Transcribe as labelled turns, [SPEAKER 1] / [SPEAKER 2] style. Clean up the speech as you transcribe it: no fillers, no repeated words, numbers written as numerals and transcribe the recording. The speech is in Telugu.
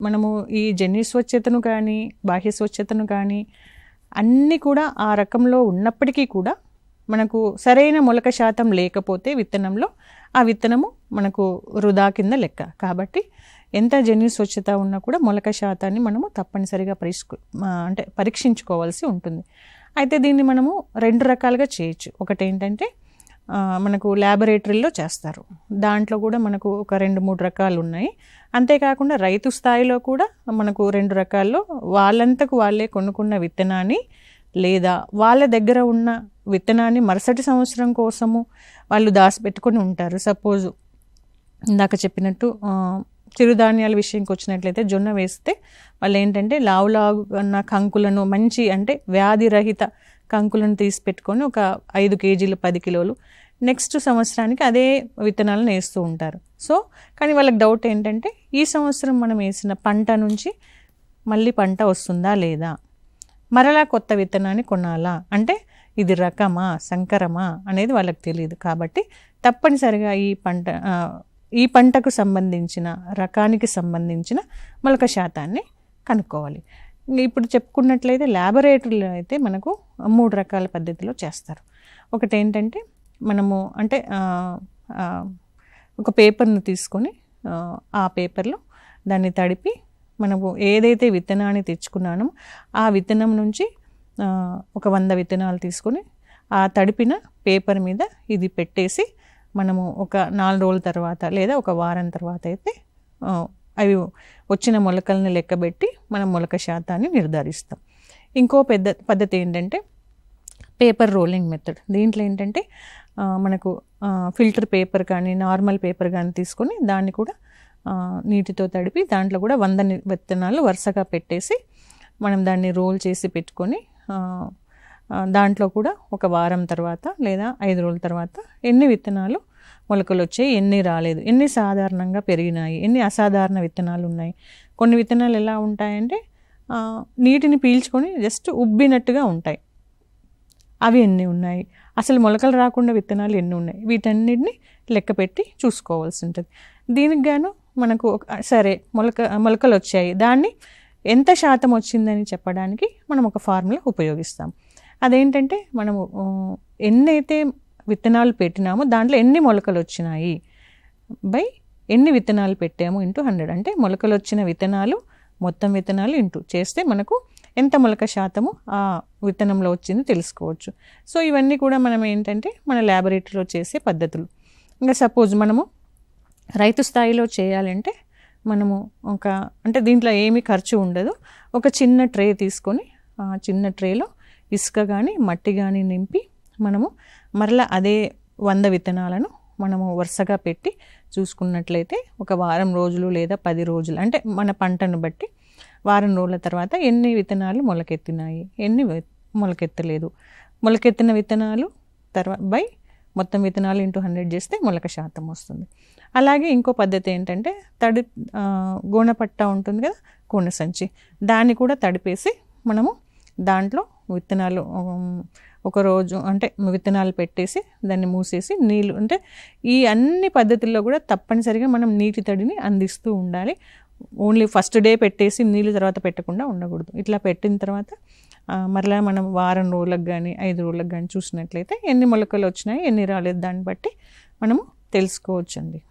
[SPEAKER 1] మనము ఈ జన్యు స్వచ్ఛతను కానీ బాహ్య స్వచ్ఛతను కానీ అన్నీ కూడా ఆ రకంలో ఉన్నప్పటికీ కూడా మనకు సరైన మొలక శాతం లేకపోతే విత్తనంలో ఆ విత్తనము మనకు వృధా కింద లెక్క. కాబట్టి ఎంత జన్యు స్వచ్ఛత ఉన్నా కూడా మొలక శాతాన్ని మనము తప్పనిసరిగా పరీక్షించుకోవాల్సి ఉంటుంది. అయితే దీన్ని మనము 2 రకాలుగా చేయొచ్చు. ఒకటి ఏంటంటే మనకు ల్యాబొరేటరీలో చేస్తారు. దాంట్లో కూడా మనకు ఒక 2-3 రకాలు ఉన్నాయి. అంతేకాకుండా రైతు స్థాయిలో కూడా మనకు 2 రకాల్లో వాళ్ళంతకు వాళ్ళే కొనుక్కున్న విత్తనాన్ని లేదా వాళ్ళ దగ్గర ఉన్న విత్తనాన్ని మరుసటి సంవత్సరం కోసము వాళ్ళు దాచిపెట్టుకొని ఉంటారు. సపోజ్ ఇందాక చెప్పినట్టు చిరుధాన్యాల విషయంకి వచ్చినట్లయితే జొన్న వేస్తే వాళ్ళు ఏంటంటే లావు ఉన్న కంకులను మంచి అంటే వ్యాధిరహిత కంకులను తీసి పెట్టుకొని ఒక 5 కేజీలు 10 కిలోలు నెక్స్ట్ సంవత్సరానికి అదే విత్తనాలను వేస్తూ ఉంటారు. సో కానీ వాళ్ళకి డౌట్ ఏంటంటే ఈ సంవత్సరం మనం వేసిన పంట నుంచి మళ్ళీ పంట వస్తుందా లేదా, మరలా కొత్త విత్తనాన్ని కొనాలా, అంటే ఇది రకమా సంకరమా అనేది వాళ్ళకి తెలియదు. కాబట్టి తప్పనిసరిగా ఈ పంటకు సంబంధించిన రకానికి సంబంధించిన మొలక శాతాన్ని కనుక్కోవాలి. ఇప్పుడు చెప్పుకున్నట్లయితే ల్యాబొరేటరీలో అయితే మనకు 3 రకాల పద్ధతిలో చేస్తారు. ఒకటి ఏంటంటే మనము అంటే ఒక పేపర్ను తీసుకొని ఆ పేపర్లో దాన్ని తడిపి మనము ఏదైతే విత్తనాన్ని తెచ్చుకున్నానో ఆ విత్తనం నుంచి ఒక 100 విత్తనాలు తీసుకొని ఆ తడిపిన పేపర్ మీద ఇది పెట్టేసి మనము ఒక 4 రోజుల తర్వాత లేదా ఒక వారం తర్వాత అయితే అవి వచ్చిన మొలకల్ని లెక్కబెట్టి మనం మొలక శాతాన్ని నిర్ధారిస్తాం. ఇంకో పద్ధతి ఏంటంటే పేపర్ రోలింగ్ మెథడ్. దీంట్లో ఏంటంటే మనకు ఫిల్టర్ పేపర్ కానీ నార్మల్ పేపర్ కానీ తీసుకొని దాన్ని కూడా నీటితో తడిపి దాంట్లో కూడా 100 విత్తనాలు వరుసగా పెట్టేసి మనం దాన్ని రోల్ చేసి పెట్టుకొని దాంట్లో కూడా ఒక వారం తర్వాత లేదా 5 రోజుల తర్వాత ఎన్ని విత్తనాలు మొలకలు వచ్చాయి, ఎన్ని రాలేదు, ఎన్ని సాధారణంగా పెరిగినాయి, ఎన్ని అసాధారణ విత్తనాలు ఉన్నాయి. కొన్ని విత్తనాలు ఎలా ఉంటాయంటే నీటిని పీల్చుకొని జస్ట్ ఉబ్బినట్టుగా ఉంటాయి, అవి ఎన్ని ఉన్నాయి, అసలు మొలకలు రాకుండా విత్తనాలు ఎన్ని ఉన్నాయి, వీటన్నిటిని లెక్క పెట్టి చూసుకోవాల్సి ఉంటుంది. దీనికి గాను మనకు సరే మొలకలు వచ్చాయి, దాన్ని ఎంత శాతం వచ్చిందని చెప్పడానికి మనం ఒక ఫార్ములా ఉపయోగిస్తాం. అదేంటంటే మనము ఎన్నైతే విత్తనాలు పెట్టినామో దాంట్లో ఎన్ని మొలకలు వచ్చినాయి బై ఎన్ని విత్తనాలు పెట్టాము ఇంటూ 100. అంటే మొలకలు వచ్చిన విత్తనాలు మొత్తం విత్తనాలు ఇంటూ చేస్తే మనకు ఎంత మొలక శాతము ఆ విత్తనంలో వచ్చింది తెలుసుకోవచ్చు. సో ఇవన్నీ కూడా మనం ఏంటంటే మన ల్యాబొరేటరీలో చేసే పద్ధతులు. ఇంకా సపోజ్ మనము రైతు స్థాయిలో చేయాలంటే మనము అంటే దీంట్లో ఏమీ ఖర్చు ఉండదు. ఒక చిన్న ట్రే తీసుకొని ఆ చిన్న ట్రేలో ఇసుక కానీ మట్టి కానీ నింపి మనము మరలా అదే 100 విత్తనాలను మనము వరుసగా పెట్టి చూసుకున్నట్లయితే ఒక వారం రోజులు లేదా 10 రోజులు అంటే మన పంటను బట్టి వారం రోజుల తర్వాత ఎన్ని విత్తనాలు మొలకెత్తినాయి, ఎన్ని మొలకెత్తలేదు, మొలకెత్తిన విత్తనాలు బై మొత్తం విత్తనాలు ఇంటూ 100 చేస్తే మొలక శాతం వస్తుంది. అలాగే ఇంకో పద్ధతి ఏంటంటే గోనపట్ట ఉంటుంది కదా, గోనె సంచి, దాన్ని కూడా తడిపేసి మనము దాంట్లో విత్తనాలు ఒక రోజు అంటే విత్తనాలు పెట్టేసి దాన్ని మూసేసి నీళ్ళు అంటే ఈ అన్ని పద్ధతుల్లో కూడా తప్పనిసరిగా మనం నీటి తడిని అందిస్తూ ఉండాలి. ఓన్లీ ఫస్ట్ డే పెట్టేసి నీళ్ళు తర్వాత పెట్టకుండా ఉండకూడదు. ఇట్లా పెట్టిన తర్వాత మరలా మనం వారం రోజులకు కానీ 5 రోజులకు కానీ చూసినట్లయితే ఎన్ని మొలకలు వచ్చినాయి ఎన్ని రాలేదు దాన్ని బట్టి మనము తెలుసుకోవచ్చండి.